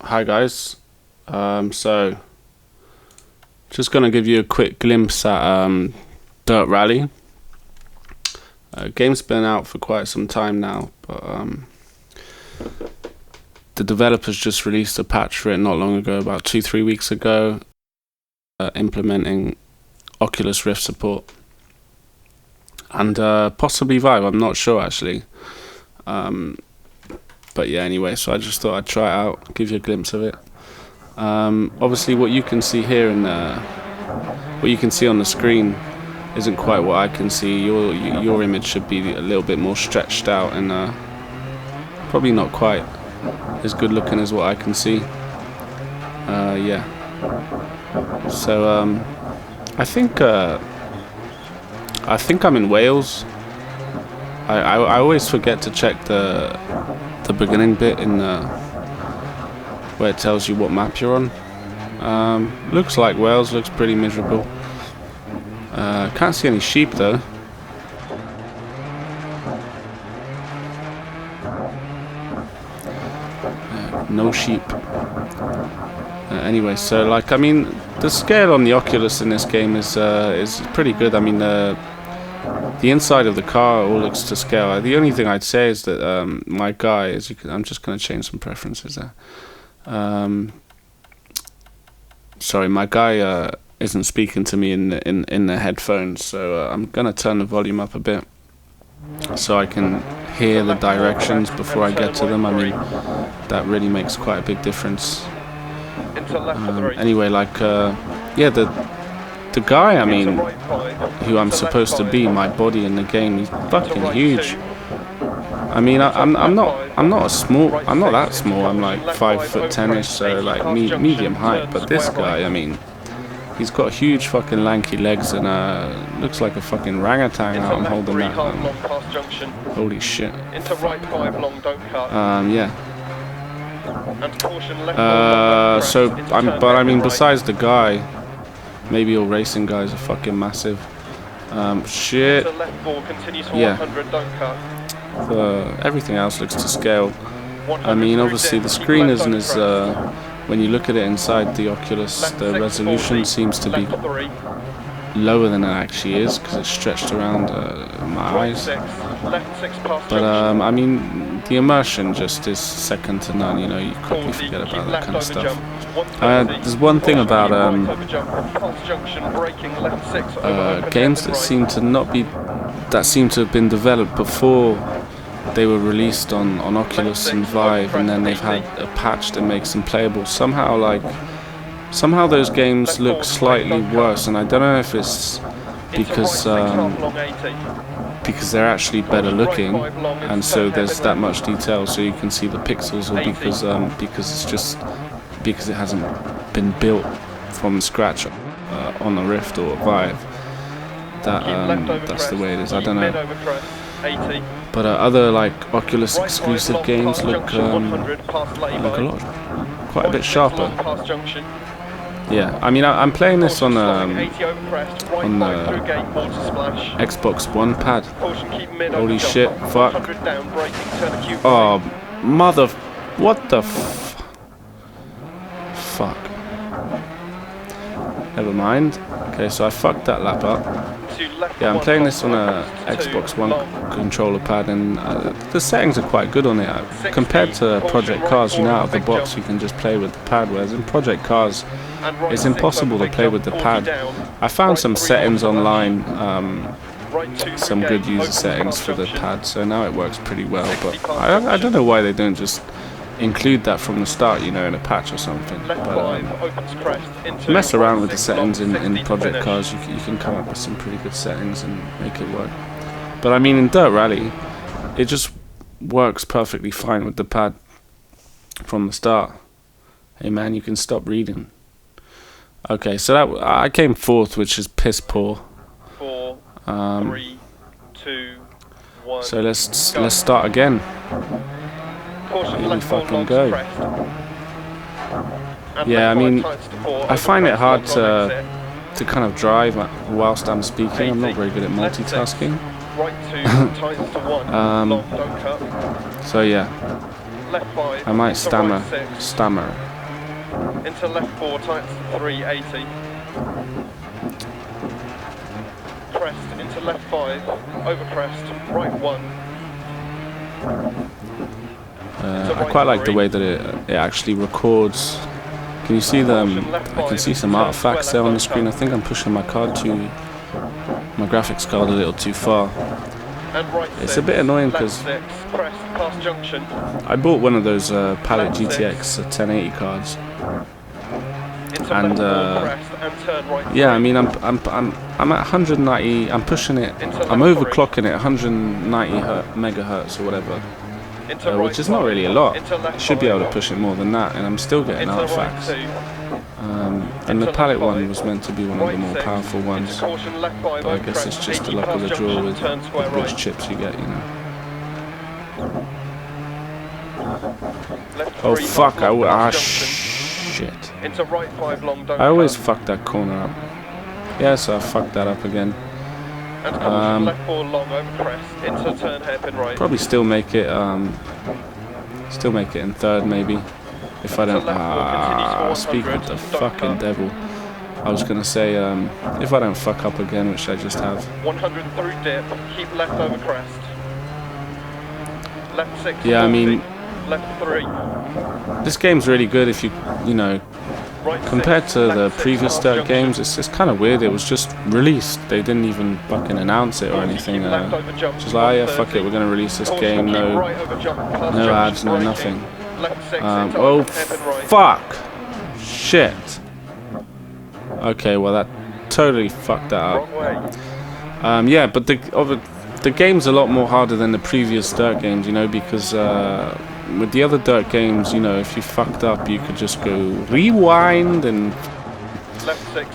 Hi guys, so just gonna give you a quick glimpse at Dirt Rally. Game's been out for quite some time now, but the developers just released a patch for it not long ago, about 2-3 weeks ago, implementing Oculus Rift support and possibly Vive. I'm not sure actually. But yeah, anyway, so I just thought I'd try it out, give you a glimpse of it. Obviously, what you can see here and what you can see on the screen isn't quite what I can see. Your image should be a little bit more stretched out and probably not quite as good looking as what I can see. Yeah. So I think I'm in Wales. I always forget to check the beginning bit in where it tells you what map you're on. Looks like Wales, looks pretty miserable. Can't see any sheep though. No sheep. Anyway, so like, I mean, the scale on the Oculus in this game is pretty good. I mean, the inside of the car all looks to scale. The only thing I'd say is that my guy, I'm just going to change some preferences there. Sorry, my guy isn't speaking to me in the headphones, so I'm going to turn the volume up a bit so I can hear the directions before I get to them. I mean, that really makes quite a big difference. Anyway, like, yeah, the guy, I mean, who I'm supposed to be, my body in the game, he's fucking huge. I mean, I'm not that small. I'm like 5'10"ish, so like medium height. But this guy, I mean, he's got huge fucking lanky legs and looks like a fucking orangutan. I'm holding that. Holy shit. Yeah. But I mean, besides the guy, maybe all racing guys are fucking massive. Shit. Yeah. Everything else looks to scale. I mean, obviously the screen isn't as when you look at it inside the Oculus, the resolution seems to be lower than it actually is because it's stretched around my eyes. But I mean, the immersion just is second to none. You know, you quickly forget about that kind of stuff. There's one thing about games that seem to have been developed before they were released on Oculus and Vive, and then they've had a patch that makes them playable. Somehow those games look slightly worse, and I don't know if it's because they're actually better looking, and so there's that much detail, so you can see the pixels, or because it hasn't been built from scratch on the Rift or Vive. That's the way it is. I don't know. But other like Oculus exclusive games look quite a bit sharper. Yeah, I mean, I'm playing this on the Xbox One pad. Holy shit! Fuck! Oh, what the fuck? Never mind. Okay, so I fucked that lap up. Yeah, I'm playing this on a Xbox One controller pad, and the settings are quite good on it. Compared to Project Cars, you know, out of the box you can just play with the pad, whereas in Project Cars it's impossible to play with the pad. I found some settings online, some good user settings for the pad, so now it works pretty well, but I don't know why they don't just include that from the start, you know, in a patch or something. But mess around with the settings in Project Cars, you can come up with some pretty good settings and make it work. But I mean, in Dirt Rally, it just works perfectly fine with the pad from the start. Hey man, you can stop reading. Okay, so I came fourth, which is piss poor. 4, 3, 2, 1. So let's start again. Here we fucking go. Yeah, I mean, I find it hard to kind of drive whilst I'm speaking. I'm not very good at multitasking. So yeah, I might stammer. Into left 4, tights 380. Crest into left 5, over crest, right 1. I quite like the way that it actually records. Can you see them? I can see some artifacts there on the screen. I think I'm pushing my my graphics card a little too far. It's a bit annoying because I bought one of those Palette GTX 1080 cards, and yeah, I mean I'm at 190. I'm pushing it. I'm overclocking it 190 megahertz or whatever, which is not really a lot. I should be able to push it more than that, and I'm still getting artifacts. And the Palette one was meant to be one of the more powerful ones, but I guess it's just the luck of the draw with which chips you get, you know. Oh fuck! Shit! I always fuck that corner up. Yeah, so I fucked that up again. Probably still make it in third maybe. If I don't speak with the fucking devil. I was gonna say if I don't fuck up again, which I just have. 100 through dip, keep left over crest. Left 6. Yeah, I mean, left 3. This game's really good if you know, compared to the previous DiRT games. It's kind of weird. It was just released. They didn't even fucking announce it or anything. Just like, oh, yeah, fuck it, we're gonna release this game. No ads, no nothing. Oh fuck! Shit. Okay, well that totally fucked that up. Yeah, but the game's a lot more harder than the previous DiRT games, you know, because with the other DiRT games, you know, if you fucked up, you could just go rewind and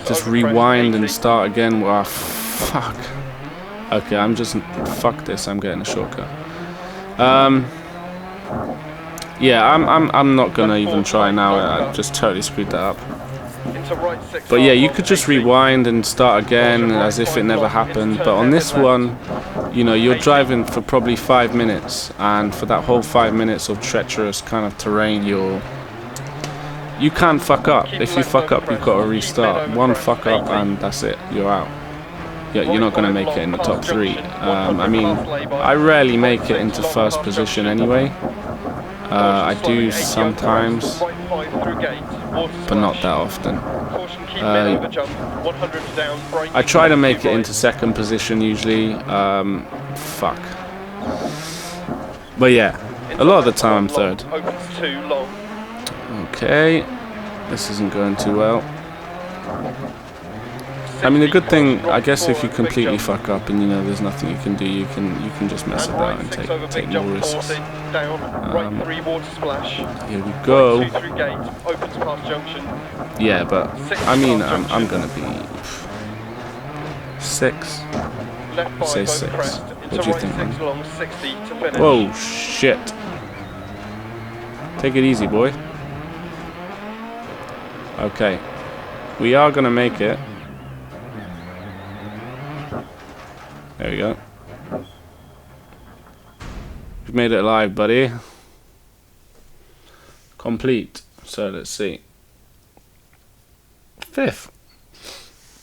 just rewind and start again. Wow, fuck. Okay, I'm just fuck this. I'm getting a shortcut. Yeah, I'm not gonna even try now. I just totally screwed that up. But yeah, you could just rewind and start again as if it never happened. But on this one, you know, you're driving for probably 5 minutes, and for that whole 5 minutes of treacherous kind of terrain, you can't fuck up. If you fuck up, you've got to restart. One fuck up and that's it. You're out. Yeah, you're not gonna make it in the top 3. I mean, I rarely make it into first position anyway. I do sometimes, but not that often. I try to make it into second position usually. Fuck. But yeah, a lot of the time I'm third. Okay, this isn't going too well. I mean, the good thing, I guess, if you completely fuck up and you know there's nothing you can do, you can just mess about and take more risks. Here we go. Yeah, but I mean, I'm gonna be 6. Say 6. What do you think, man? Whoa, shit! Take it easy, boy. Okay, we are gonna make it. There we go. We've made it live, buddy. Complete. So let's see. 5th.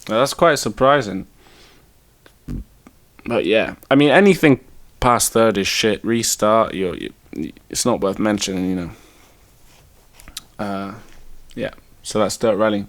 Now, that's quite surprising. But yeah, I mean, anything past 3rd is shit. Restart. It's not worth mentioning, you know. Yeah. So that's DiRT Rally.